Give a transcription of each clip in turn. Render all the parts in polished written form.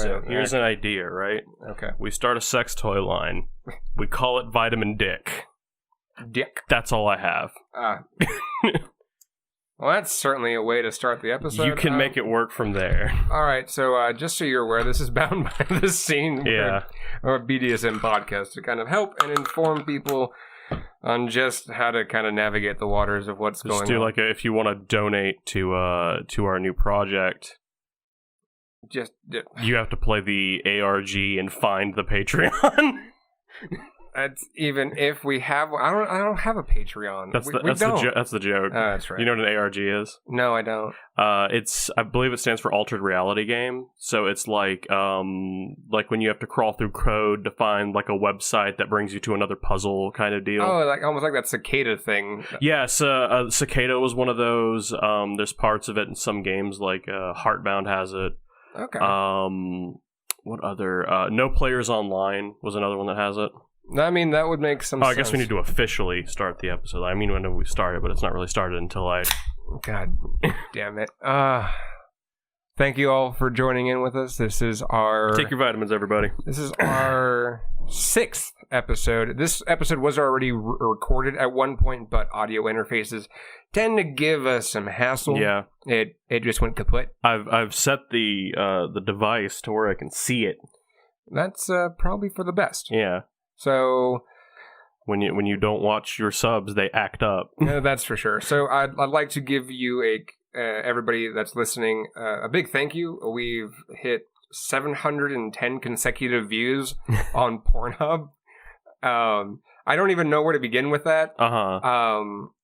So here's an idea, right? Okay. We start a sex toy line. We call it Vitamin Dick. Dick. That's all I have. Well, that's certainly a way to start the episode. You can make it work from there. All right, so just so you're aware, this is Bound by the Scene, or BDSM podcast, to kind of help and inform people on just how to kind of navigate the waters of what's going on. Just do like if you want to donate to our new project, you have to play the ARG and find the Patreon. That's even if we have. I don't have a Patreon. That's the joke. That's right. You know what an ARG is? No, I don't. I believe it stands for Altered Reality Game. So it's like when you have to crawl through code to find like a website that brings you to another puzzle kind of deal. Oh, like almost like that cicada thing. Yes, Cicada was one of those. There's parts of it in some games, like Heartbound has it. Okay. What other? No Players Online was another one that has it. I mean, that would make some sense. I guess we need to officially start the episode. I mean, when we started, but it's not really started until God damn it. Thank you all for joining in with us. This is our... Take your vitamins, everybody. This is our 6th episode. This episode was already recorded at one point, but audio interfaces tend to give us some hassle. Yeah. It just went kaput. I've set the device to where I can see it. That's probably for the best. Yeah. So when you don't watch your subs, they act up. Yeah, that's for sure. So I'd like to give you everybody that's listening a big thank you. We've hit 710 consecutive views on Pornhub. I don't even know where to begin with that.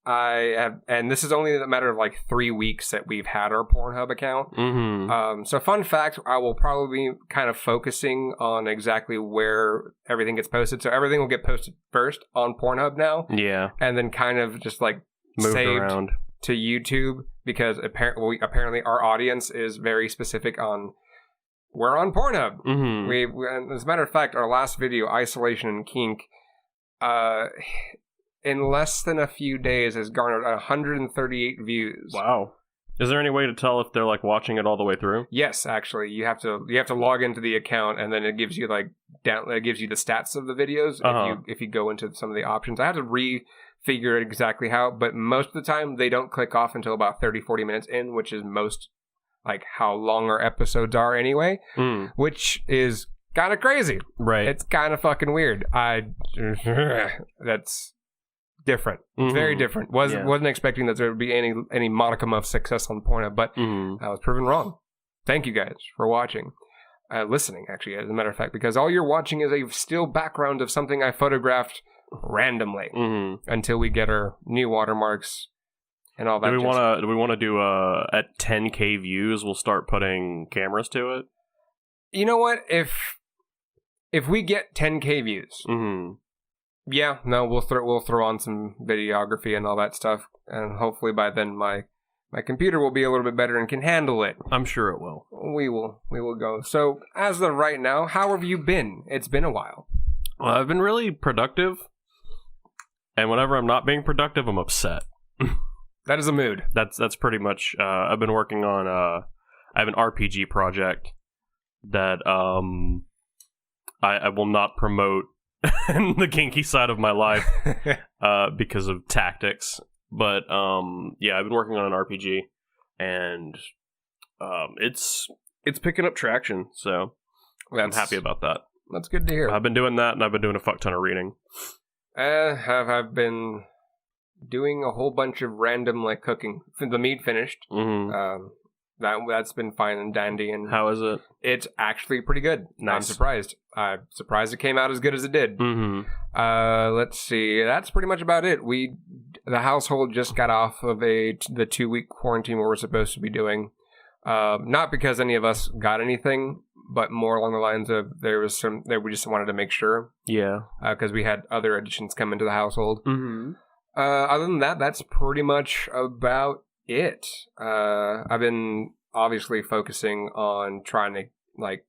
I have, and this is only a matter of like 3 weeks that we've had our Pornhub account. Mm-hmm. So fun fact, I will probably be kind of focusing on exactly where everything gets posted. So everything will get posted first on Pornhub now. Yeah. And then kind of just like moved saved around to YouTube, because apparently our audience is very specific on we're on Pornhub. Mm-hmm. We as a matter of fact, our last video, Isolation and Kink, in less than a few days has garnered 138 views. Wow. Is there any way to tell if they're like watching it all the way through? Yes, actually. You have to log into the account, and then it gives you it gives you the stats of the videos if you go into some of the options. I have to refigure it exactly how, but most of the time they don't click off until about 30-40 minutes in, which is most like how long our episodes are anyway, which is kind of crazy. Right. It's kind of fucking weird. That's different. It's very different. Wasn't expecting that there would be any modicum of success on Pornhub, but I was proven wrong. Thank you guys for watching. Listening, actually, as a matter of fact, because all you're watching is a still background of something I photographed randomly until we get our new watermarks and all that. Do we want to do at 10K views, we'll start putting cameras to it? You know what? If we get 10K views, yeah, no, we'll throw on some videography and all that stuff, and hopefully by then my computer will be a little bit better and can handle it. I'm sure it will. We will go. So as of right now, how have you been? It's been a while. Well, I've been really productive, and whenever I'm not being productive, I'm upset. That is a mood. That's pretty much. I've been working on. I have an RPG project that I will not promote the kinky side of my life because of tactics. But yeah, I've been working on an RPG, and it's picking up traction. So I'm happy about that. That's good to hear. I've been doing that, and I've been doing a fuck ton of reading. I've been doing a whole bunch of random like cooking. The meat finished. That's been fine and dandy. And how is it? It's actually pretty good. Nice. I'm surprised. I'm surprised it came out as good as it did. Let's see. That's pretty much about it. The household just got off of the 2-week quarantine where we're supposed to be doing. Not because any of us got anything, but more along the lines of we just wanted to make sure. Yeah. Because we had other additions come into the household. Other than that, that's pretty much about it. I've been obviously focusing on trying to like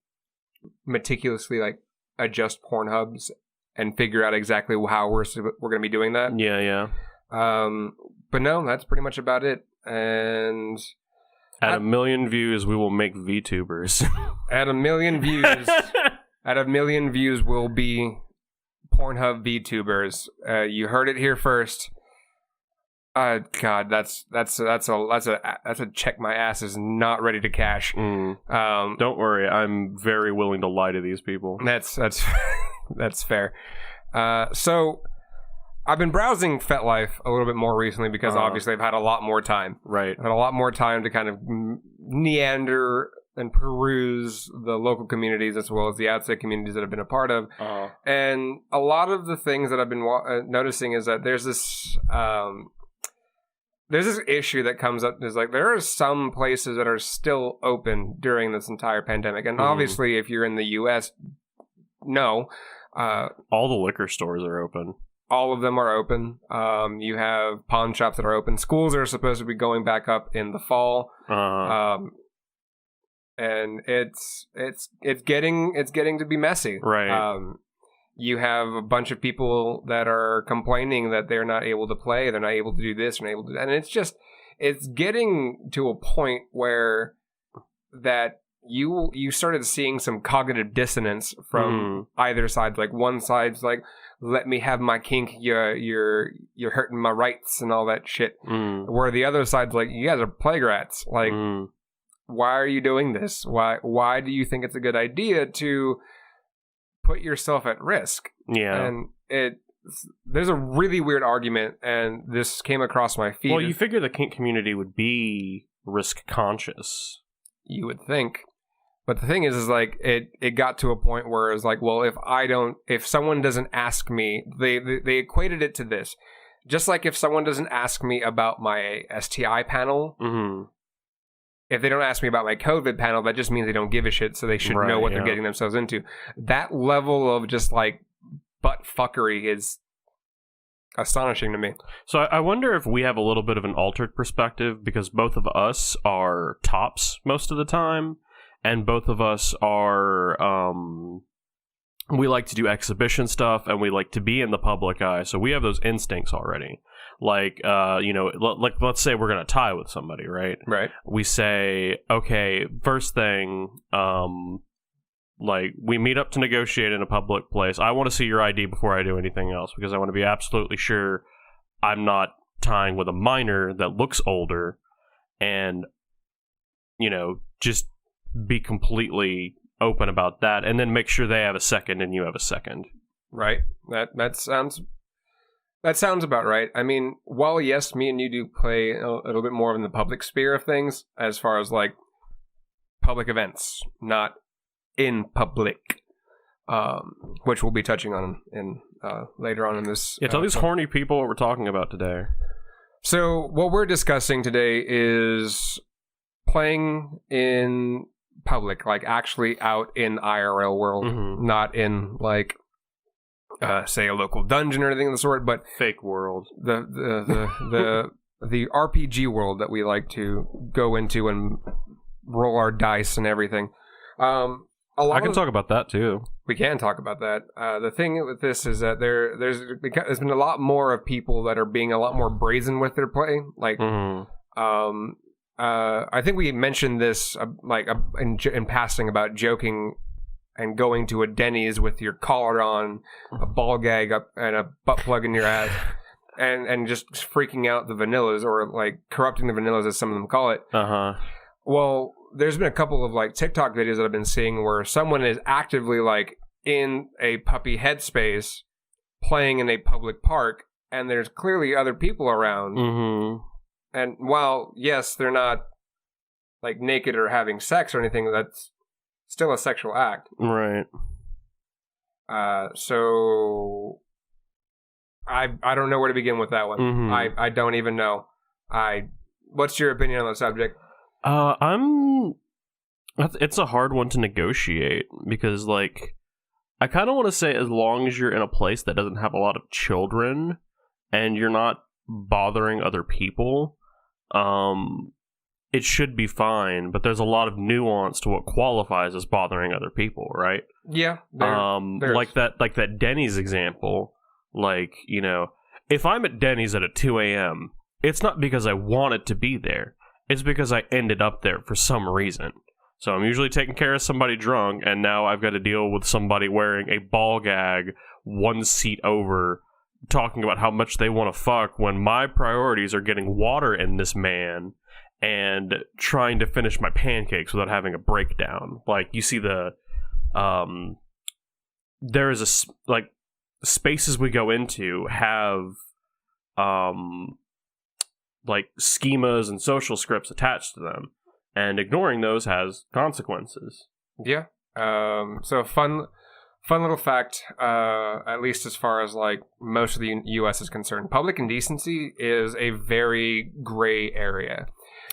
meticulously like adjust Pornhubs and figure out exactly how we're going to be doing that. Yeah. But no, that's pretty much about it. And At 1 million views, we will make VTubers. At 1 million views, at 1 million views, we'll be Pornhub VTubers. You heard it here first. God, that's a check my ass is not ready to cash. Don't worry, I'm very willing to lie to these people. That's that's fair. So I've been browsing FetLife a little bit more recently because obviously I've had a lot more time. Right. I've had a lot more time to kind of meander and peruse the local communities as well as the outside communities that I've been a part of. And a lot of the things that I've been noticing is that there's this issue that comes up. Is like there are some places that are still open during this entire pandemic. And obviously if you're in the US, no. All the liquor stores are open. All of them are open. You have pawn shops that are open. Schools are supposed to be going back up in the fall. And it's getting to be messy. Right. You have a bunch of people that are complaining that they're not able to play, they're not able to do this, they're not able to do that. And it's getting to a point where that you started seeing some cognitive dissonance from either side. Like one side's like, let me have my kink, you're hurting my rights and all that shit. Where the other side's like, you guys are plague rats. Like, why are you doing this? Why do you think it's a good idea to put yourself at risk? Yeah. And there's a really weird argument, and this came across my feed. Well, you figure the kink community would be risk conscious. You would think. But the thing is like it got to a point where it's like, well, if someone doesn't ask me, they equated it to this. Just like if someone doesn't ask me about my STI panel, if they don't ask me about my COVID panel, that just means they don't give a shit, so they should know what they're getting themselves into. That level of just like butt fuckery is astonishing to me. So I wonder if we have a little bit of an altered perspective because both of us are tops most of the time. And both of us are, we like to do exhibition stuff and we like to be in the public eye. So we have those instincts already. Like, like let's say we're going to tie with somebody, right? Right. We say, okay, first thing, like we meet up to negotiate in a public place. I want to see your ID before I do anything else because I want to be absolutely sure I'm not tying with a minor that looks older and, just be completely open about that, and then make sure they have a second and you have a second. Right. That sounds about right. I mean, while yes, me and you do play a little bit more in the public sphere of things, as far as like public events, not in public, which we'll be touching on in later on in this. Yeah, tell these horny people what we're talking about today. So what we're discussing today is playing in public, like actually out in IRL world, not in like say a local dungeon or anything of the sort, but fake world, the RPG world that we like to go into and roll our dice and everything. I can talk about that too. We can talk about that. The thing with this is that there's been a lot more of people that are being a lot more brazen with their play, like I think we mentioned this in passing about joking and going to a Denny's with your collar on, a ball gag up, and a butt plug in your ass, and just freaking out the vanillas, or like corrupting the vanillas as some of them call it. Well, there's been a couple of like TikTok videos that I've been seeing where someone is actively like in a puppy headspace playing in a public park, and there's clearly other people around. And while, yes, they're not like naked or having sex or anything, that's still a sexual act. Right. So I don't know where to begin with that one. I don't even know. What's your opinion on the subject? It's a hard one to negotiate because, like, I kind of want to say as long as you're in a place that doesn't have a lot of children and you're not bothering other people, it should be fine, but there's a lot of nuance to what qualifies as bothering other people, right? Yeah. Like that Denny's example. Like, if I'm at Denny's at 2 a.m., it's not because I want it to be there. it's because I ended up there for some reason. So I'm usually taking care of somebody drunk, and now I've got to deal with somebody wearing a ball gag one seat over, talking about how much they want to fuck when my priorities are getting water in this man and trying to finish my pancakes without having a breakdown. Like, you see there is like, spaces we go into have like schemas and social scripts attached to them, and ignoring those has consequences. Yeah. So fun little fact, at least as far as like most of the U.S. is concerned, public indecency is a very gray area.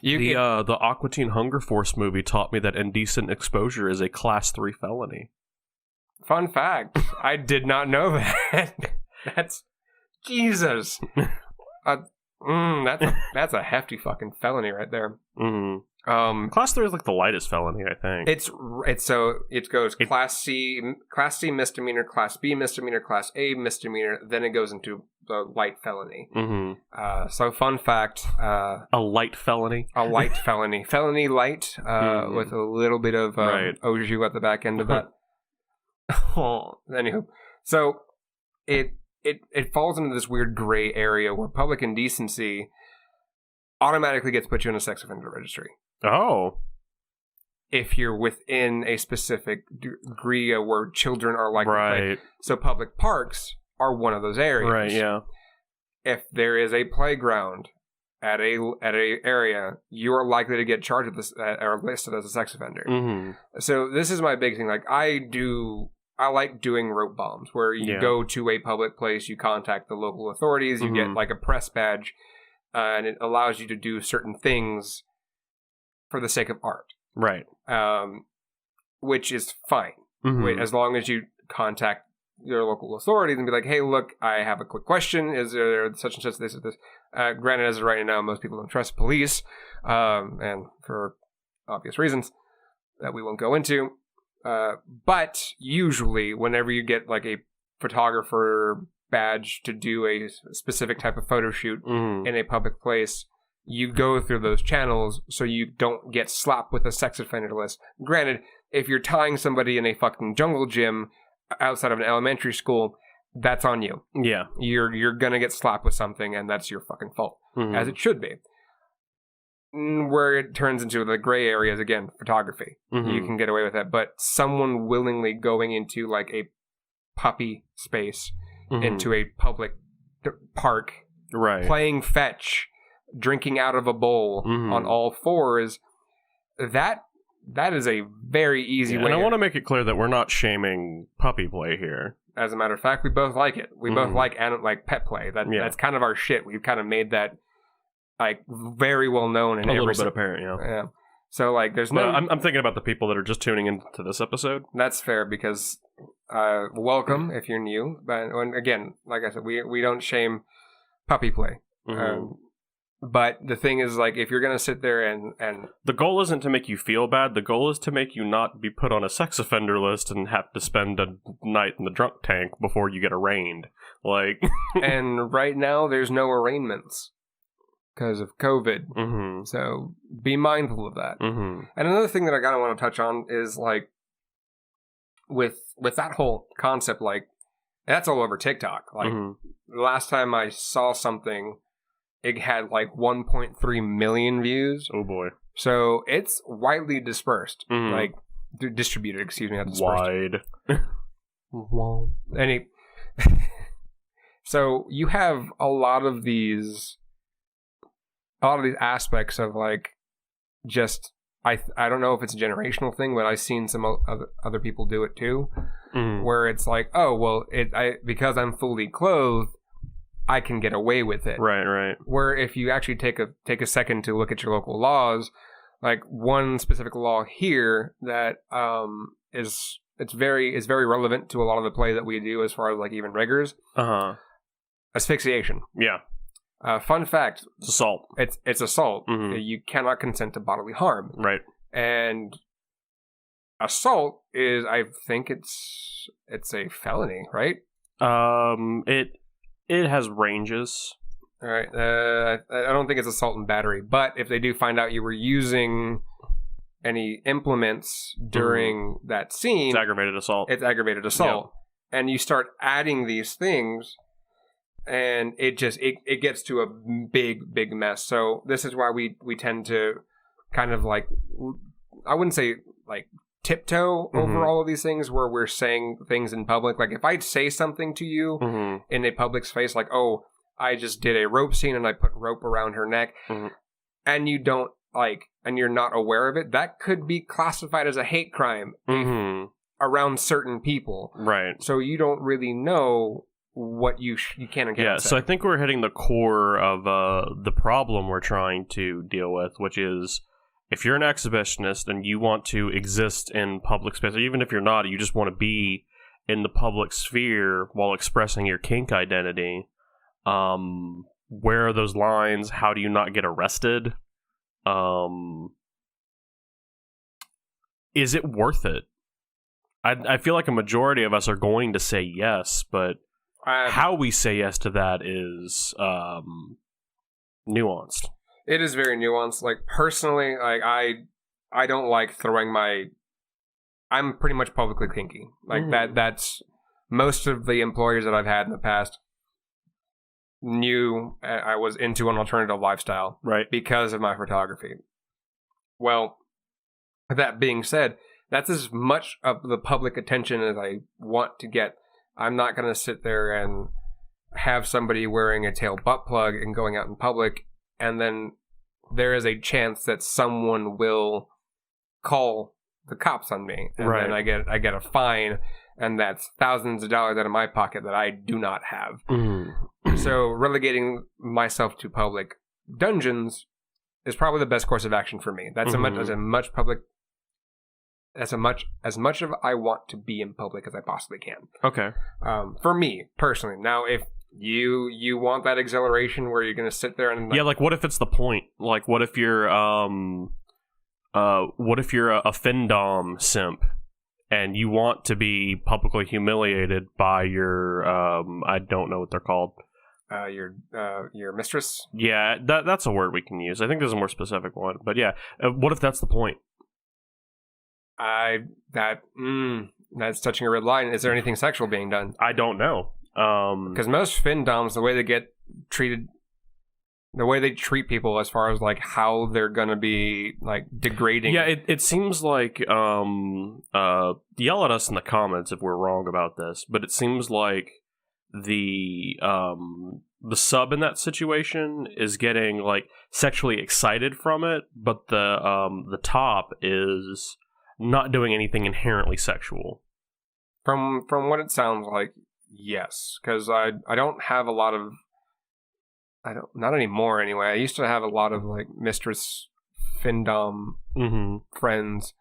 The Aqua Teen Hunger Force movie taught me that indecent exposure is a Class 3 felony. Fun fact. I did not know that. That's... Jesus. That's a hefty fucking felony right there. Mm-hmm. Class 3 is like the lightest felony, I think. It goes Class C misdemeanor, Class B misdemeanor, Class A misdemeanor, then it goes into the light felony. Mm-hmm. So fun fact, a light felony, felony light, with a little bit of au jus at the back end of that. Anywho, so it falls into this weird gray area where public indecency automatically gets put you in a sex offender registry. Oh. If you're within a specific degree where children are likely to play. So public parks are one of those areas. Right, yeah. If there is a playground at a area, you are likely to get charged with this or listed as a sex offender. Mm-hmm. So this is my big thing. Like, I like doing rope bombs, where you go to a public place, you contact the local authorities, you get like a press badge, and it allows you to do certain things for the sake of art. Right. Which is fine. Mm-hmm. As long as you contact your local authorities and be like, hey, look, I have a quick question. Is there such and such, this or this? Granted, as of right now, most people don't trust police, and for obvious reasons that we won't go into. But usually, whenever you get like a photographer badge to do a specific type of photo shoot in a public place, you go through those channels so you don't get slapped with a sex offender list. Granted, if you're tying somebody in a fucking jungle gym outside of an elementary school, that's on you. Yeah. You're gonna get slapped with something, and that's your fucking fault, as it should be. Where it turns into the gray areas, again, photography. You can get away with that, but someone willingly going into like a puppy space, into a public park, right, playing fetch, drinking out of a bowl on all fours, that is a very easy way. And I want to make it clear that we're not shaming puppy play here. As a matter of fact, we both like it. We both like pet play. That's kind of our shit. We've kind of made that like very well known and a little bit apparent. Yeah. So like, there's no. I'm thinking about the people that are just tuning into this episode. That's fair, because welcome if you're new. But again, like I said, we don't shame puppy play. But the thing is, like, if you're gonna sit there and the goal isn't to make you feel bad. The goal is to make you not be put on a sex offender list and have to spend a night in the drunk tank before you get arraigned. Like, and right now there's no arraignments because of COVID. So be mindful of that. And another thing that I kind of want to touch on is like with that whole concept, like that's all over TikTok. Like the last time I saw something, it had like 1.3 million views. Oh boy. So it's widely dispersed. Like distributed, excuse me, not dispersed. Wide. So you have a lot of these aspects of like, just I don't know if it's a generational thing, but I've seen some other people do it too, where it's like, oh well, because I'm fully clothed, I can get away with it. Right. Where if you actually take a second to look at your local laws, like one specific law here that is very relevant to a lot of the play that we do as far as like even riggers. Asphyxiation. Yeah. Fun fact. It's assault. It's assault. You cannot consent to bodily harm. Right. And assault is, I think it's a felony, right? It has ranges. All right. I don't think it's assault and battery, but if they do find out you were using any implements during that scene, It's aggravated assault. It's aggravated assault. And you start adding these things, and it gets to a big mess. So this is why we tend to kind of like, I wouldn't say like tiptoe over all of these things where we're saying things in public. Like if I say something to you in a public space, like, oh, I just did a rope scene and I put rope around her neck, and you don't like, and you're not aware of it, that could be classified as a hate crime around certain people. Right. So you don't really know what you can and can't say. So I think we're hitting the core of the problem we're trying to deal with, which is if you're an exhibitionist and you want to exist in public space, or even if you're not, you just want to be in the public sphere while expressing your kink identity, where are those lines? How do you not get arrested? Is it worth it? I feel like a majority of us are going to say yes, but how we say yes to that is nuanced. It is very nuanced. Like personally, like I don't like throwing my. I'm pretty much publicly kinky. Like that's most of the employers that I've had in the past knew I was into an alternative lifestyle, right? Because of my photography. Well, that being said, that's as much of the public attention as I want to get. I'm not going to sit there and have somebody wearing a tail butt plug and going out in public, and then there is a chance that someone will call the cops on me, and then I get a fine, and that's thousands of dollars out of my pocket that I do not have. So relegating myself to public dungeons is probably the best course of action for me. That's as much of I want to be in public as I possibly can. Okay. For me personally. Now, if you want that exhilaration where you're going to sit there and like what if it's the point? Like what if you're a findom simp and you want to be publicly humiliated by your I don't know what they're called. Your mistress? Yeah, that's a word we can use. I think there's a more specific one, but yeah, what if that's the point? That's touching a red line. Is there anything sexual being done? I don't know. Because most findoms, the way they get treated, the way they treat people as far as like how they're gonna be like degrading. Yeah, it seems like yell at us in the comments if we're wrong about this, but it seems like the sub in that situation is getting like sexually excited from it, but the top is not doing anything inherently sexual. From what it sounds like, yes, because I don't have a lot of, not anymore anyway. I used to have a lot of like mistress findom friends,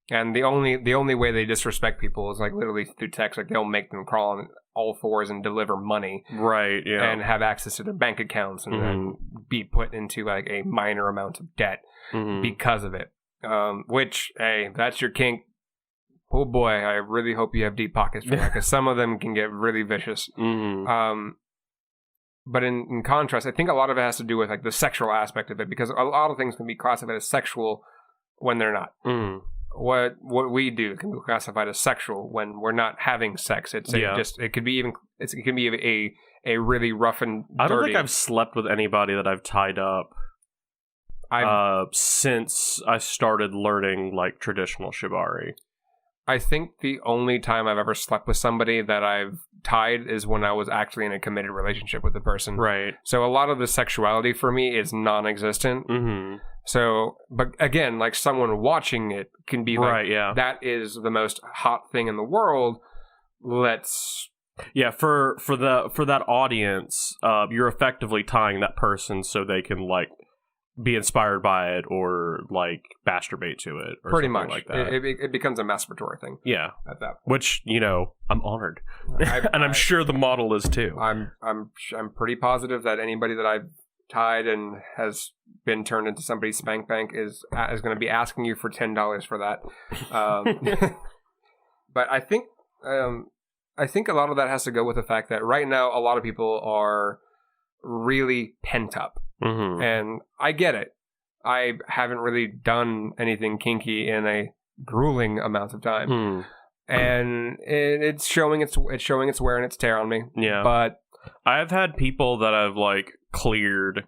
and the only way they disrespect people is like literally through text. Like they'll make them crawl on all fours and deliver money, right? Yeah, and have access to their bank accounts and then be put into like a minor amount of debt because of it. Which, hey, that's your kink. Oh boy, I really hope you have deep pockets for that, because some of them can get really vicious. But in contrast, I think a lot of it has to do with like the sexual aspect of it, because a lot of things can be classified as sexual when they're not. What we do can be classified as sexual when we're not having sex. It could be a really rough and dirty. I don't think I've slept with anybody that I've tied up since I started learning like traditional shibari. I think the only time I've ever slept with somebody that I've tied is when I was actually in a committed relationship with the person. Right. So a lot of the sexuality for me is non-existent. So, but again, like someone watching it can be like, that is the most hot thing in the world. Let's. Yeah, for that audience, you're effectively tying that person so they can like be inspired by it or like masturbate to it or pretty much like that. It becomes a masturbatory thing. Yeah, at that point. Which, you know, I'm honored, and I'm sure the model is too. I'm pretty positive that anybody that I've tied and has been turned into somebody's spank bank is going to be asking you for $10 for that. But I think a lot of that has to go with the fact that right now a lot of people are really pent up. Mm-hmm. And I get it. I haven't really done anything kinky in a grueling amount of time. Mm. And it's showing its wear and its tear on me. Yeah. But I've had people that I've like cleared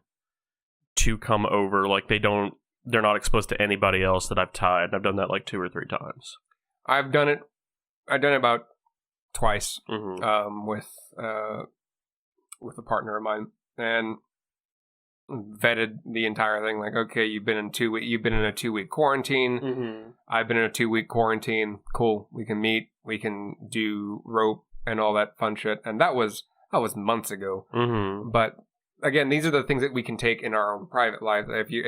to come over, like they're not exposed to anybody else that I've tied. I've done that like 2 or 3 times. I've done it about twice. Mm-hmm. With a partner of mine, and vetted the entire thing. Like, okay, you've been in a 2-week quarantine. Mm-hmm. I've been in a 2-week quarantine. Cool. We can meet. We can do rope and all that fun shit. And that was months ago. Mm-hmm. But again, these are the things that we can take in our own private lives. If you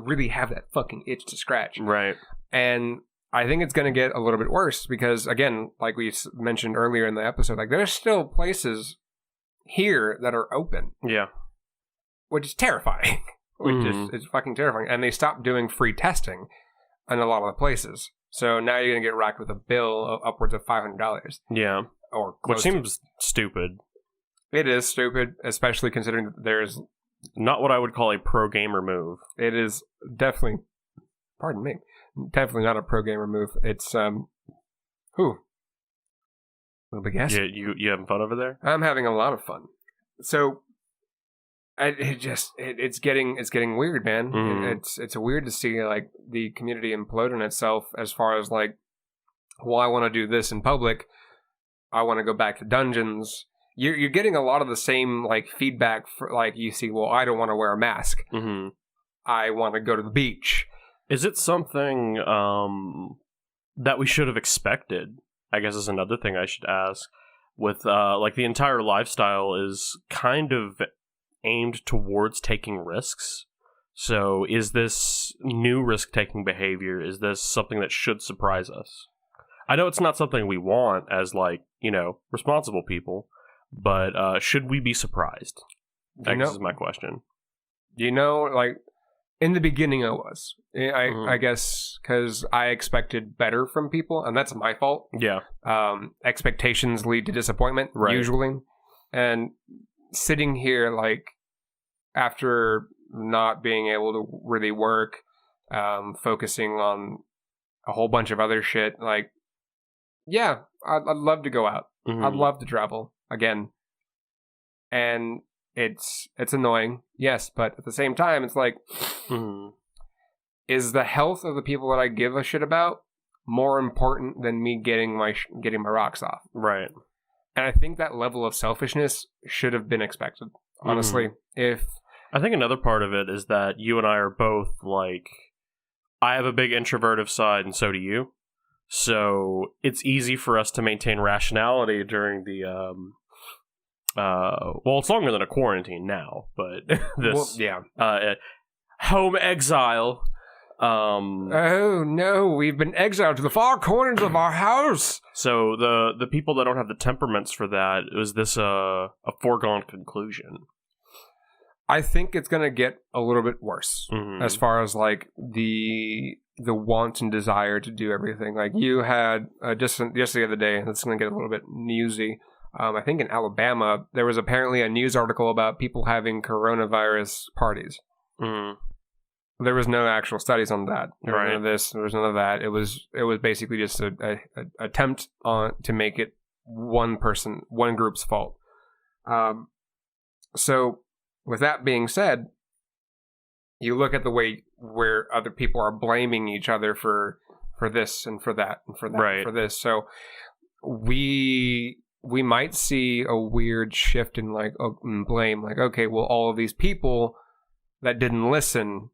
really have that fucking itch to scratch, Right. And I think it's going to get a little bit worse because, again, like we mentioned earlier in the episode, like there's still places here that are open. Yeah. Which is terrifying. It's fucking terrifying. And they stopped doing free testing in a lot of the places. So now you're going to get racked with a bill of upwards of $500. Yeah. Or Which close seems stupid. It is stupid, especially considering that there's... Not what I would call a pro gamer move. It is definitely... Pardon me. Definitely not a pro gamer move. It's, Little big guess. Yeah, you having fun over there? I'm having a lot of fun. So... It's getting weird, man. Mm-hmm. It's weird to see like the community implode on itself as far as like, well, I want to do this in public. I want to go back to dungeons. You're getting a lot of the same like feedback for like you see. Well, I don't want to wear a mask. Mm-hmm. I want to go to the beach. Is it something that we should have expected? I guess is another thing I should ask. With like the entire lifestyle is kind of aimed towards taking risks. So is this new risk-taking behavior, is this something that should surprise us? I know it's not something we want as, like, responsible people, but should we be surprised? I guess is my question. Like, in the beginning I was. I guess because I expected better from people, and that's my fault. Yeah. Expectations lead to disappointment, usually. And sitting here, like, after not being able to really work, focusing on a whole bunch of other shit, like, yeah, I'd love to go out. Mm-hmm. I'd love to travel again. And it's annoying, yes, but at the same time, it's like, is the health of the people that I give a shit about more important than me getting my rocks off? Right. And I think that level of selfishness should have been expected, honestly. I think another part of it is that you and I are both, like, I have a big introverted side, and so do you. So it's easy for us to maintain rationality during the, well, it's longer than a quarantine now, but this, home exile. Oh no, we've been exiled to the far corners of our house. So the people that don't have the temperaments for that, is this a foregone conclusion? I think it's going to get a little bit worse as far as like the want and desire to do everything. Like you had just the other day, and it's going to get a little bit newsy. I think in Alabama, there was apparently a news article about people having coronavirus parties. There was no actual studies on that. There was none of this. There was none of that. It was basically just a attempt to make it one group's fault. So with that being said, you look at the way where other people are blaming each other for this and for that and for that and for this. So we might see a weird shift in like blame. Like, okay, well, all of these people that didn't listen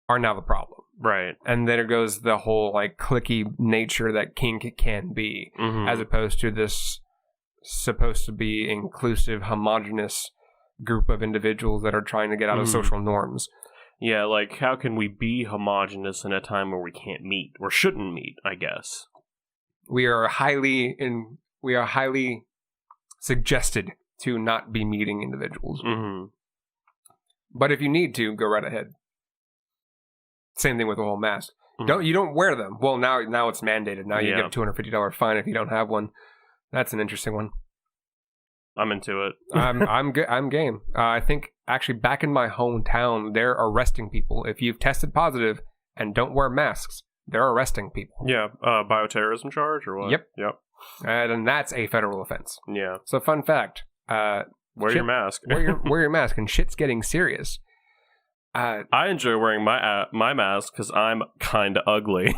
are now the problem. Right. And then it goes the whole like cliquey nature that kink can be, as opposed to this supposed to be inclusive, homogenous group of individuals that are trying to get out of social norms. Yeah, like how can we be homogenous in a time where we can't meet or shouldn't meet, I guess. We are highly suggested to not be meeting individuals. But if you need to, go right ahead. Same thing with the whole mask. You don't wear them. Well, now it's mandated. Now you get a $250 fine if you don't have one. That's an interesting one. I'm into it. I'm good. I'm game. I think actually back in my hometown, they're arresting people if you've tested positive and don't wear masks. They're arresting people. Yeah, bioterrorism charge or what? Yep. Yep. And that's a federal offense. Yeah. So fun fact. Wear your mask. wear your mask, and shit's getting serious. I enjoy wearing my mask because I'm kind of ugly.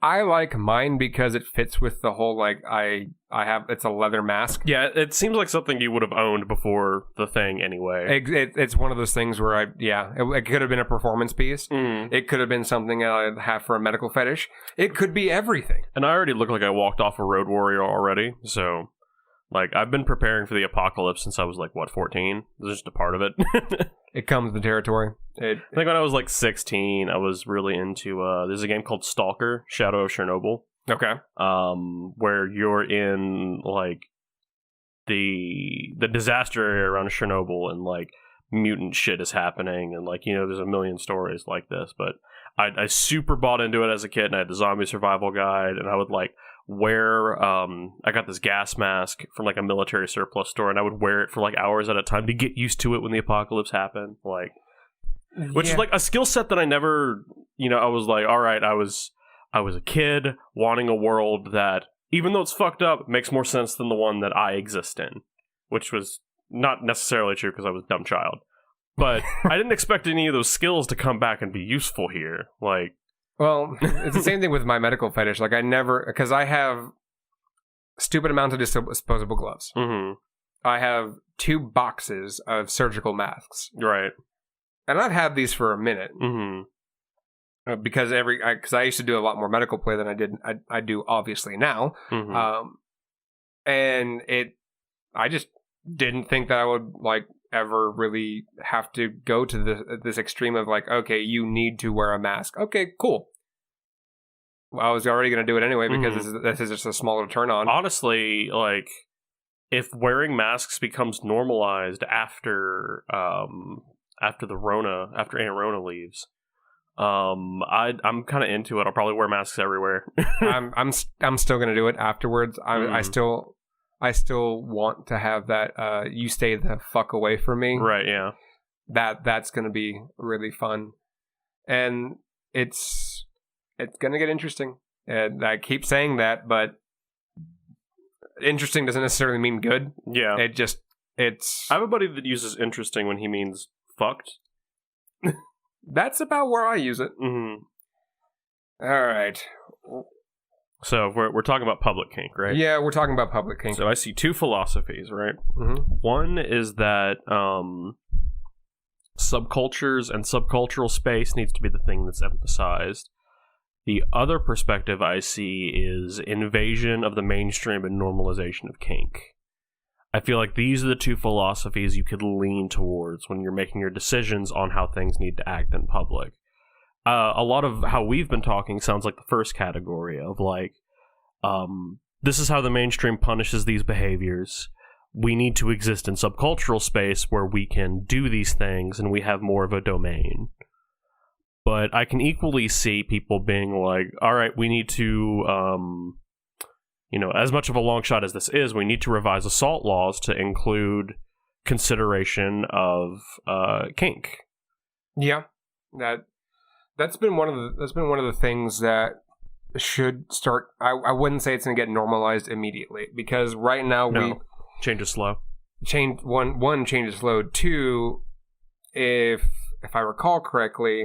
I like mine because it fits with the whole, like, I have, it's a leather mask. Yeah, it seems like something you would have owned before the thing anyway. It's one of those things where it could have been a performance piece. Mm. It could have been something I'd have for a medical fetish. It could be everything. And I already look like I walked off a Road Warrior already, so, like, I've been preparing for the apocalypse since I was, 14? This is just a part of it. It comes with the territory. I think when I was, 16, I was really into, there's a game called Stalker, Shadow of Chernobyl. Okay. Where you're in, the disaster area around Chernobyl, and, mutant shit is happening, and, there's a million stories like this, but I super bought into it as a kid, and I had the zombie survival guide, and I would, wear, I got this gas mask from, a military surplus store, and I would wear it for, hours at a time to get used to it when the apocalypse happened, which is, a skill set that I never, I was all right, I was a kid wanting a world that, even though it's fucked up, makes more sense than the one that I exist in, which was not necessarily true because I was a dumb child. But I didn't expect any of those skills to come back and be useful here. Well, it's the same thing with my medical fetish. Because I have stupid amounts of disposable gloves. Mm-hmm. I have 2 boxes of surgical masks. Right. And I've had these for a minute. Mm-hmm. Because I used to do a lot more medical play than I do obviously now. Mm-hmm. And I just didn't think that I would ever really have to go to this extreme of okay, you need to wear a mask. Okay, cool. Well, I was already going to do it anyway because this is just a smaller turn on. Honestly, if wearing masks becomes normalized after Aunt Rona leaves, I'm kind of into it. I'll probably wear masks everywhere. I'm still going to do it afterwards. I still want to have that you stay the fuck away from me. Right, yeah. That's going to be really fun. And it's going to get interesting. And I keep saying that, but interesting doesn't necessarily mean good. Yeah. It's I have a buddy that uses interesting when he means fucked. That's about where I use it. Mm-hmm. All right. So we're talking about public kink, right? Yeah, we're talking about public kink. So I see 2 philosophies, right? Mm-hmm. One is that subcultures and subcultural space needs to be the thing that's emphasized. The other perspective I see is invasion of the mainstream and normalization of kink. I feel like these are the 2 philosophies you could lean towards when you're making your decisions on how things need to act in public. A lot of how we've been talking sounds like the first category of this is how the mainstream punishes these behaviors. We need to exist in subcultural space where we can do these things and we have more of a domain. But I can equally see people being all right, we need to, as much of a long shot as this is, we need to revise assault laws to include consideration of kink. Yeah, that's been one of the things that should start. I wouldn't say it's going to get normalized immediately because right now change is slow. One change is slow. 2, if I recall correctly,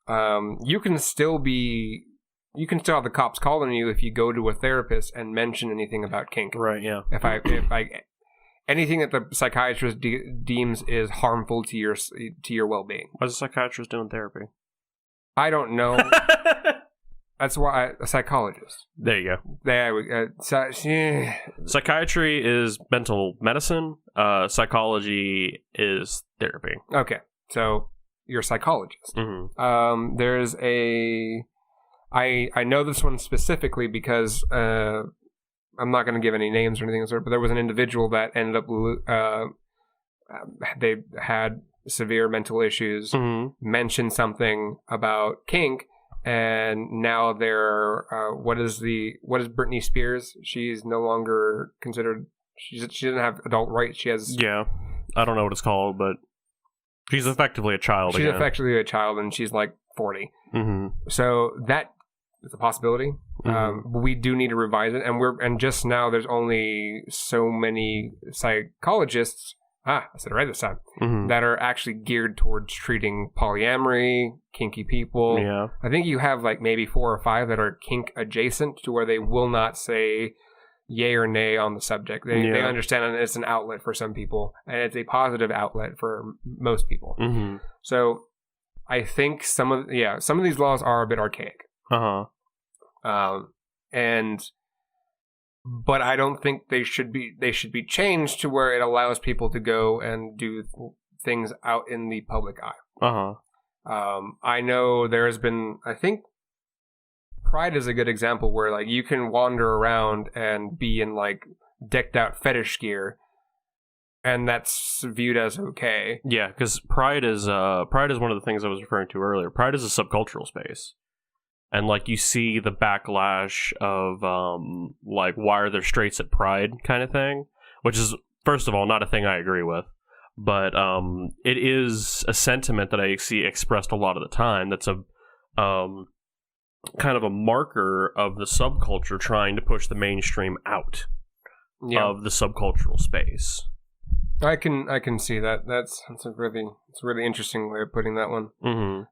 you can still have the cops calling you if you go to a therapist and mention anything about kink. Right. Yeah. If anything that the psychiatrist deems is harmful to your well-being. Why's a psychiatrist doing therapy? I don't know. That's why a psychologist. There you go. Psychiatry is mental medicine. Psychology is therapy. Okay, so you're a psychologist. Mm-hmm. There's I know this one specifically because I'm not going to give any names or anything, but there was an individual that ended up they had severe mental issues, mentioned something about kink, and now they're what is Britney Spears? She's no longer considered She doesn't have adult rights. She has. Yeah, I don't know what it's called, but she's effectively a child. She's again. effectively a child, and she's like 40. Mm-hmm. So that is a possibility. Mhm. But we do need to revise it, and just now there's only so many psychologists. I said it right this time. Mm-hmm. That are actually geared towards treating polyamory, kinky people. Yeah. I think you have like maybe 4 or 5 that are kink adjacent, to where they will not say yay or nay on the subject. They understand that it's an outlet for some people, and it's a positive outlet for most people. Mm-hmm. So I think some of these laws are a bit archaic. But I don't think they should be changed to where it allows people to go and do things out in the public eye. I know there has been, I think Pride is a good example where like you can wander around and be in like decked out fetish gear, and that's viewed as okay. Yeah, because Pride is one of the things I was referring to earlier. Pride is a subcultural space. And, like, you see the backlash of, like, why are there straights at Pride kind of thing, which is, first of all, not a thing I agree with. But it is a sentiment that I see expressed a lot of the time that's a kind of a marker of the subculture trying to push the mainstream out of the subcultural space. I can see that. It's a really interesting way of putting that one.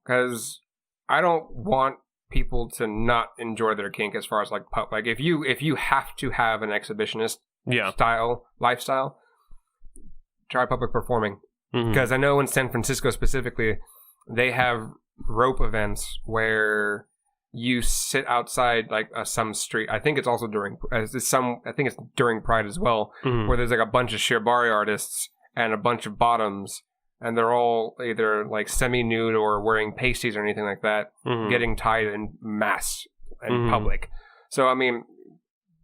Because I don't want people to not enjoy their kink as far as like if you have to have an exhibitionist style lifestyle, try public performing. Because I know in San Francisco specifically, they have rope events where you sit outside like some street. I think it's also during Pride as well, where there's like a bunch of shibari artists and a bunch of bottoms. And they're all either like semi-nude or wearing pasties or anything like that, getting tied in mass in public. So, I mean,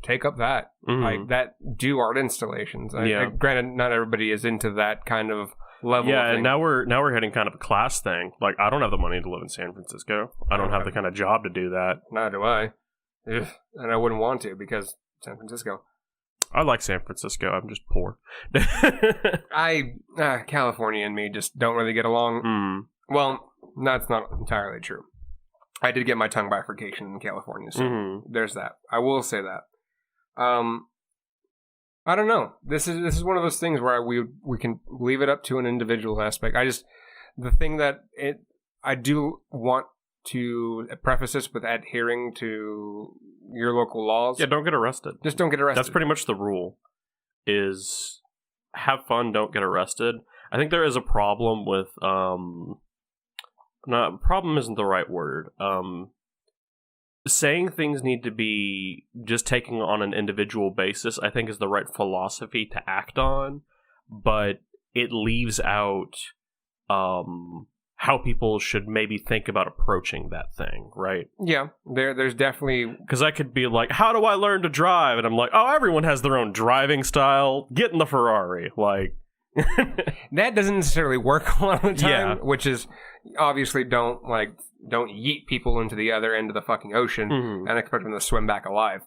take up that. Like that, do art installations. Granted, not everybody is into that kind of level. Yeah, of thing. And now we're hitting kind of a class thing. Like, I don't have the money to live in San Francisco. I don't have the kind of job to do that. Neither do I. Ugh. And I wouldn't want to, because San Francisco. I like San Francisco. I'm just poor. California and me just don't really get along. Well, that's not entirely true. I did get my tongue bifurcation in California, so there's that. I will say that. I don't know. This is one of those things where we can leave it up to an individual aspect. I do want to preface this with adhering to your local laws. Yeah, don't get arrested. Just don't get arrested. That's pretty much the rule, is have fun, don't get arrested. I think there is a problem with, problem isn't the right word. Saying things need to be just taken on an individual basis, I think, is the right philosophy to act on, but it leaves out, how people should maybe think about approaching that thing, right? Yeah, there's definitely... Because I could be like, how do I learn to drive? And I'm like, oh, everyone has their own driving style. Get in the Ferrari. Like... that doesn't necessarily work a lot of the time, which is, obviously, don't yeet people into the other end of the fucking ocean and expect them to swim back alive.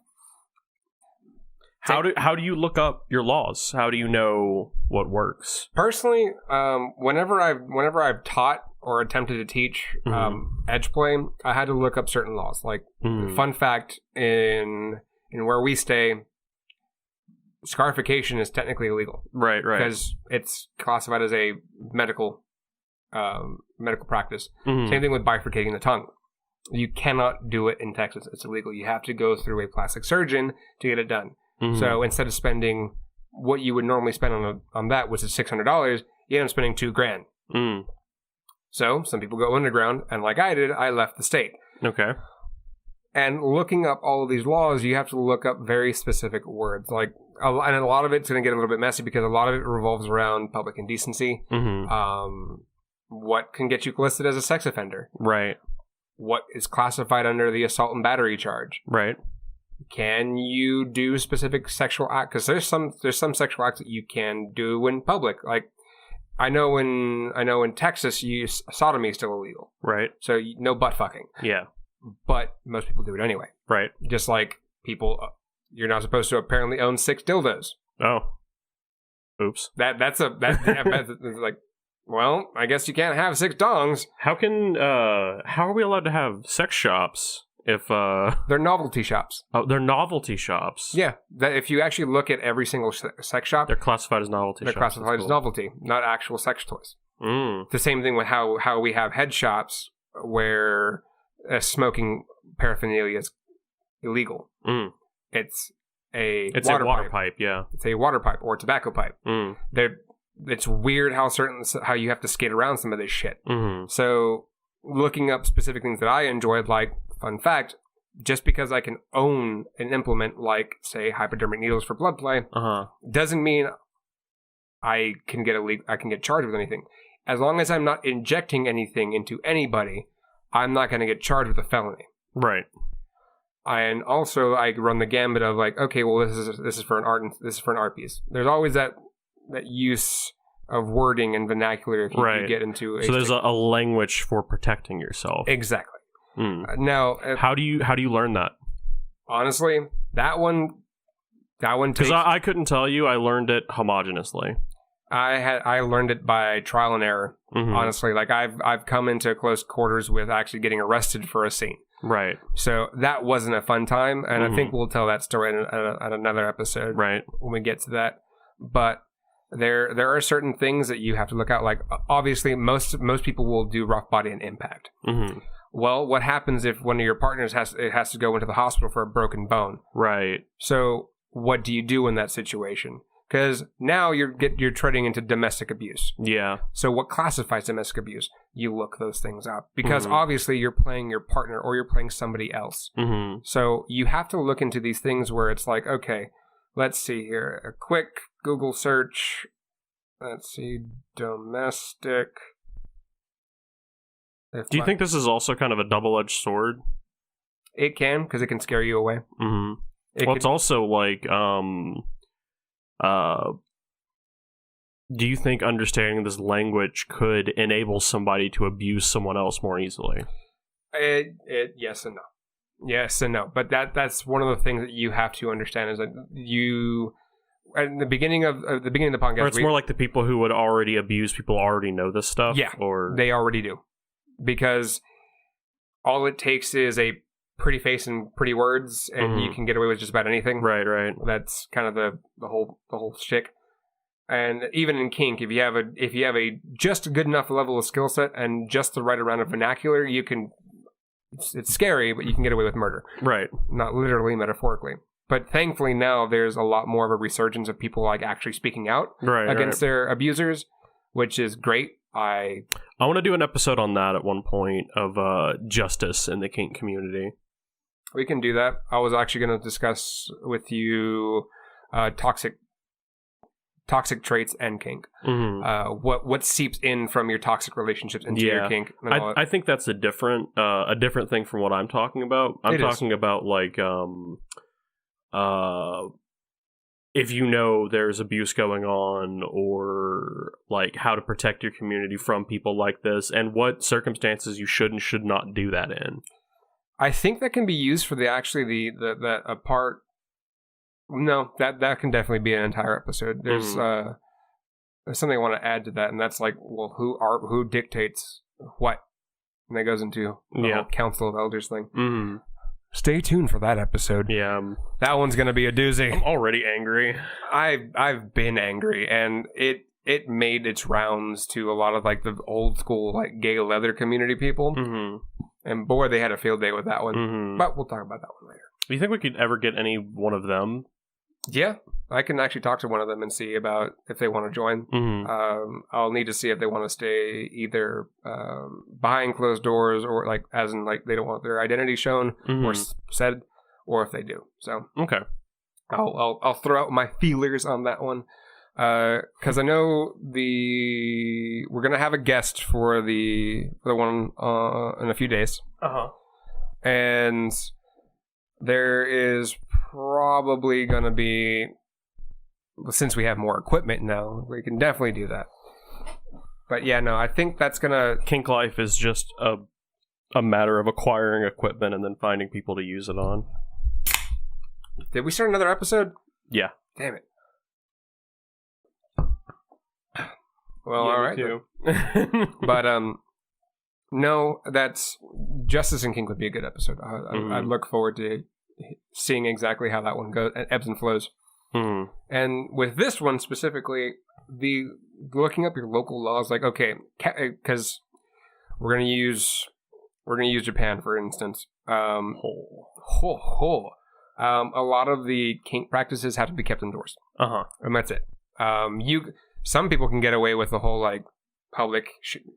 How do you look up your laws? How do you know what works? Personally, whenever I've taught or attempted to teach edge play, I had to look up certain laws. Like, fun fact, in where we stay, scarification is technically illegal. Right. Because it's classified as a medical practice. Same thing with bifurcating the tongue. You cannot do it in Texas. It's illegal. You have to go through a plastic surgeon to get it done. So instead of spending what you would normally spend on that, which is $600, you end up spending $2,000. So some people go underground, and like I did, I left the state. Okay. And looking up all of these laws, you have to look up very specific words. Like, and a lot of it's going to get a little bit messy because a lot of it revolves around public indecency. What can get you listed as a sex offender? Right. What is classified under the assault and battery charge? Right. Can you do specific sexual acts? Because there's some sexual acts that you can do in public. Like, I know in Texas, sodomy is still illegal. Right. So no butt fucking. Yeah. But most people do it anyway. Right. Just like people, you're not supposed to apparently own 6 dildos. Oh. Oops. That's like, well, I guess you can't have 6 dongs. How are we allowed to have sex shops if They're novelty shops. oh, they're novelty shops? Yeah, that if you actually look at every single sex shop, They're classified as novelty they're shops. classified as novelty, not actual sex toys. Mm. The same thing with how we have head shops where smoking paraphernalia is illegal. Mm. It's a water pipe, yeah. It's a water pipe or a tobacco pipe. Mm. It's weird how you have to skate around some of this shit. Mm-hmm. So looking up specific things that I enjoyed, like, fun fact, just because I can own an implement like, say, hypodermic needles for blood play, doesn't mean I can get charged with anything. As long as I'm not injecting anything into anybody, I'm not going to get charged with a felony. Right. And also, I run the gambit of like, okay, well, this is for an art, and this is for an art piece. There's always that use of wording and vernacular if you get into. So there's a language for protecting yourself. Exactly. Mm. Now, how do you learn that? Honestly, that one because I couldn't tell you. I learned it homogeneously. I learned it by trial and error. Mm-hmm. Honestly, like I've come into close quarters with actually getting arrested for a scene. Right. So that wasn't a fun time, and I think we'll tell that story at another episode. Right. When we get to that, but there are certain things that you have to look out. Like obviously, most people will do rough body and impact. Mm-hmm. Well, what happens if one of your partners has to go into the hospital for a broken bone? Right. So what do you do in that situation? Because now you're treading into domestic abuse. Yeah. So what classifies domestic abuse? You look those things up. Because obviously you're playing your partner or you're playing somebody else. Mm-hmm. So you have to look into these things where it's like, okay, let's see here. A quick Google search. Let's see. Domestic. Do you think this is also kind of a double-edged sword? It can, because it can scare you away. Mm-hmm. It's also like... do you think understanding this language could enable somebody to abuse someone else more easily? Yes and no. Yes and no. But that's one of the things that you have to understand is that you, at the beginning of the podcast, or it's more like the people who would already abuse people already know this stuff. Yeah, or they already do, because all it takes is a pretty face and pretty words, and you can get away with just about anything. Right, right. That's kind of the whole shtick. And even in kink, if you have a just a good enough level of skill set and just the right amount of vernacular, you can. It's scary, but you can get away with murder. Right. Not literally, metaphorically. But thankfully now there's a lot more of a resurgence of people like actually speaking out against their abusers, which is great. I want to do an episode on that at one point of justice in the kink community. We can do that. I was actually going to discuss with you toxic traits and kink. Mm-hmm. What seeps in from your toxic relationships into your kink. I think that's a different thing from what I'm talking about. I'm talking about like if you know there's abuse going on, or like how to protect your community from people like this, and what circumstances you should and should not do that in. I think that can be used for the part. No, that can definitely be an entire episode. There's something I want to add to that, and that's like, well, who dictates what? And that goes into the whole Council of Elders thing. Mm-hmm. Stay tuned for that episode. Yeah, that one's gonna be a doozy. I'm already angry. I've been angry, and it made its rounds to a lot of like the old school like gay leather community people. Mm-hmm. And boy, they had a field day with that one. Mm-hmm. But we'll talk about that one later. Do you think we could ever get any one of them? Yeah, I can actually talk to one of them and see about if they want to join. Mm-hmm. I'll need to see if they want to stay either behind closed doors, or like as in like they don't want their identity shown or said, or if they do. So okay, I'll throw out my feelers on that one. Because I know we're gonna have a guest for the one in a few days. And there is probably gonna be, since we have more equipment now, we can definitely do that. But yeah, no, I think that's gonna. Kink life is just a matter of acquiring equipment and then finding people to use it on. Did we start another episode? Yeah. Damn it. Well, Yeah, all me right. too. But no, that's Justice and King would be a good episode. I look forward to seeing exactly how that one goes, ebbs and flows. Mhm. And with this one specifically, the looking up your local laws, like okay, because we're gonna use Japan for instance. A lot of the kink practices have to be kept indoors, and that's it. Some people can get away with the whole like public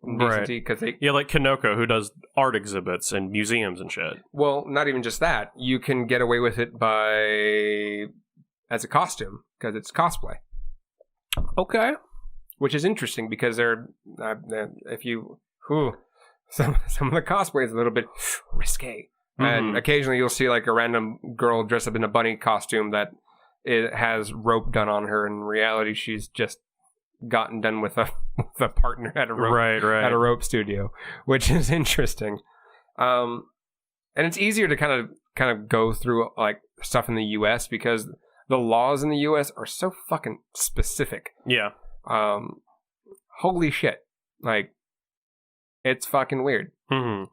indecency because they like Kanoko, who does art exhibits and museums and shit. Well, not even just that. You can get away with it by as a costume because it's cosplay. Okay. Which is interesting because they're some of the cosplay is a little bit risque, and occasionally you'll see like a random girl dressed up in a bunny costume that it has rope done on her. In reality, she's just gotten done with a partner at a rope at a rope studio, which is interesting. And it's easier to kind of go through like stuff in the U.S. because the laws in the U.S. are so fucking specific. Yeah. Holy shit! Like, it's fucking weird. Mm-hmm.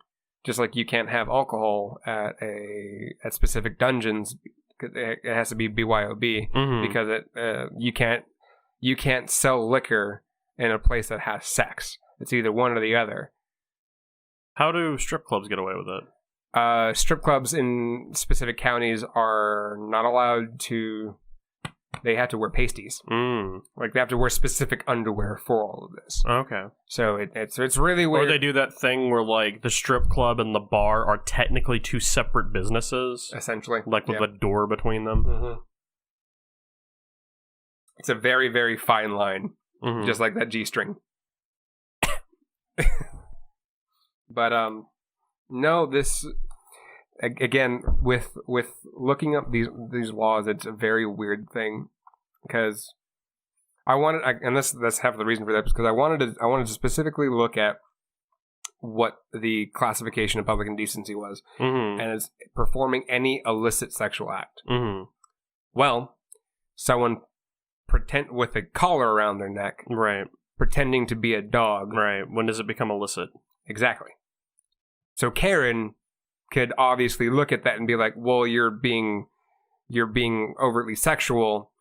Just like you can't have alcohol at specific dungeons. It has to be BYOB because you can't sell liquor in a place that has sex. It's either one or the other. How do strip clubs get away with it? Strip clubs in specific counties are not allowed to. They have to wear pasties. Like they have to wear specific underwear for all of this. Okay. So it's really weird. Or they do that thing where like the strip club and the bar are technically two separate businesses, essentially, like with a door between them. Mm-hmm. It's a very, very fine line, just like that G-string. But no, this again with looking up these laws, it's a very weird thing because and that's half of the reason for that, because I wanted to specifically look at what the classification of public indecency was, and it's performing any illicit sexual act. Well, someone pretend with a collar around their neck, pretending to be a dog. When does it become illicit? Exactly. So Karen could obviously look at that and be like, "Well, you're being overtly sexual.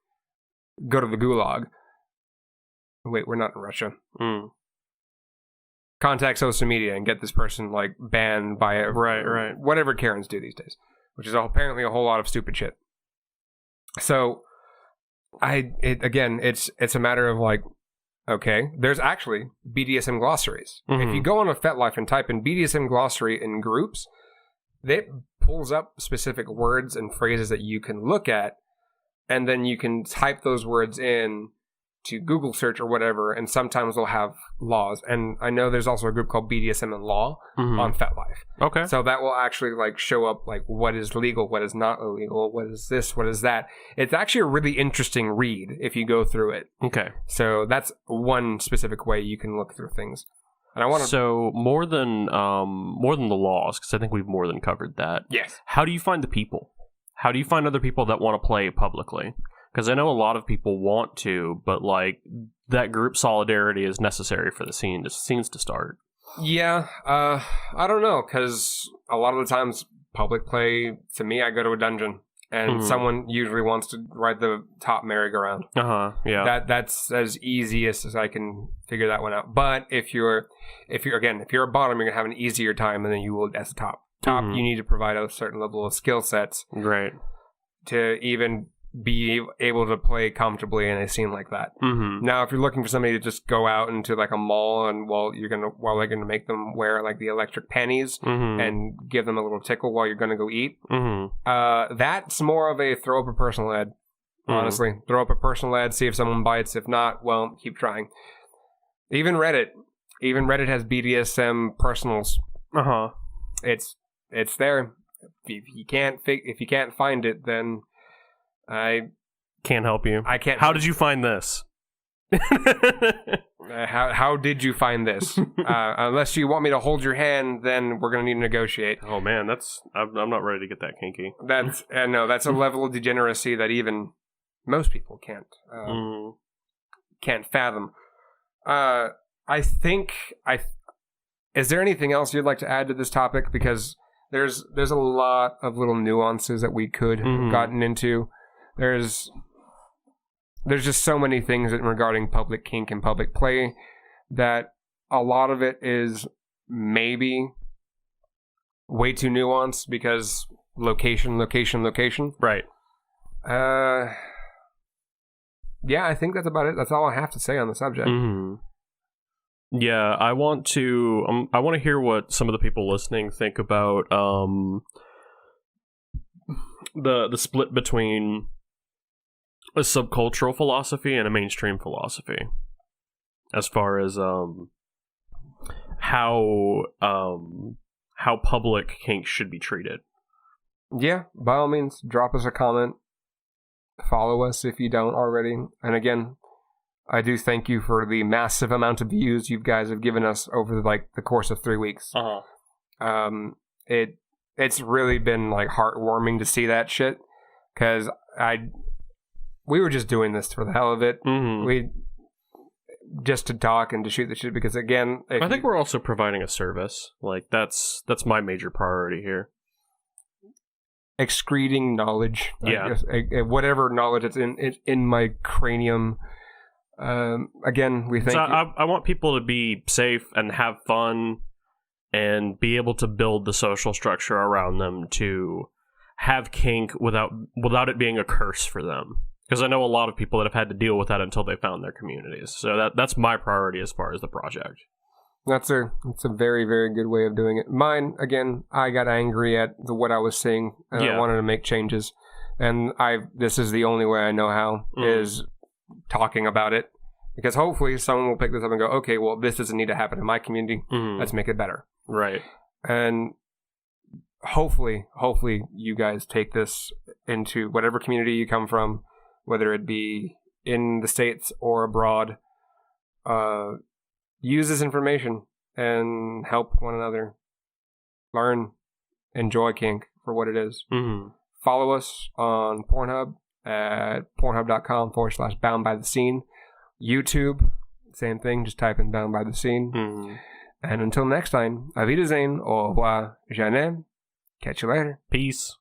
Go to the gulag." Wait, we're not in Russia. Contact social media and get this person like banned by a whatever Karens do these days, which is apparently a whole lot of stupid shit. So, it's a matter of like, okay, there's actually BDSM glossaries. If you go on a FetLife and type in BDSM glossary in groups, it pulls up specific words and phrases that you can look at, and then you can type those words in to Google search or whatever, and sometimes they'll have laws. And I know there's also a group called BDSM and Law on FetLife. Okay. So that will actually like show up like what is legal, what is not illegal, what is this, what is that. It's actually a really interesting read if you go through it. Okay. So that's one specific way you can look through things. And I want to. So more than the laws, because I think we've more than covered that. Yes. How do you find the people? How do you find other people that want to play publicly? Because I know a lot of people want to, but like that group solidarity is necessary for the scenes to start. Yeah, I don't know, because a lot of the times public play, to me, I go to a dungeon and someone usually wants to ride the top merry-go-round. Yeah. That's as easy as I can figure that one out. But if you're a bottom, you're gonna have an easier time than you will as a top. You need to provide a certain level of skill sets, to even be able to play comfortably in a scene like that. Now, if you're looking for somebody to just go out into like a mall and while they're gonna make them wear like the electric panties and give them a little tickle while you're gonna go eat, that's more of a throw up a personal ad. Honestly, throw up a personal ad, see if someone bites. If not, well, keep trying. Even Reddit has BDSM personals. It's there. If you can't find it, then I can't help you. I can't. How did you find this? How did you find this? Unless you want me to hold your hand, then we're gonna need to negotiate. Oh man, I'm not ready to get that kinky. That's that's a level of degeneracy that even most people can't fathom. I think is there anything else you'd like to add to this topic? Because there's a lot of little nuances that we could have gotten into. There's just so many things regarding public kink and public play that a lot of it is maybe way too nuanced because location. Right. Yeah, I think that's about it. That's all I have to say on the subject. Yeah, I want to hear what some of the people listening think about the split between a subcultural philosophy and a mainstream philosophy, as far as how public kink should be treated. Yeah, by all means, drop us a comment. Follow us if you don't already. And again, I do thank you for the massive amount of views you guys have given us over the course of 3 weeks. It's really been heartwarming to see that shit, because we were just doing this for the hell of it. We just to talk and to shoot the shit, because again, I think we're also providing a service. That's my major priority here. Excreting knowledge, yeah, I guess, whatever knowledge it's in my cranium. Again, we thank you. I want people to be safe and have fun and be able to build the social structure around them to have kink without it being a curse for them. Because I know a lot of people that have had to deal with that until they found their communities. So that's my priority as far as the project. That's a very, very good way of doing it. Mine, again, I got angry at what I was seeing, and I wanted to make changes. And this is the only way I know how, is talking about it. Because hopefully someone will pick this up and go, okay, well, this doesn't need to happen in my community. Let's make it better. Right. And hopefully you guys take this into whatever community you come from, whether it be in the States or abroad. Use this information and help one another learn, enjoy kink for what it is. Follow us on Pornhub at pornhub.com/boundbythescene. YouTube, same thing, just type in Bound by the Scene. And until next time, Auf Wiedersehen, au revoir, jamais. Catch you later. Peace.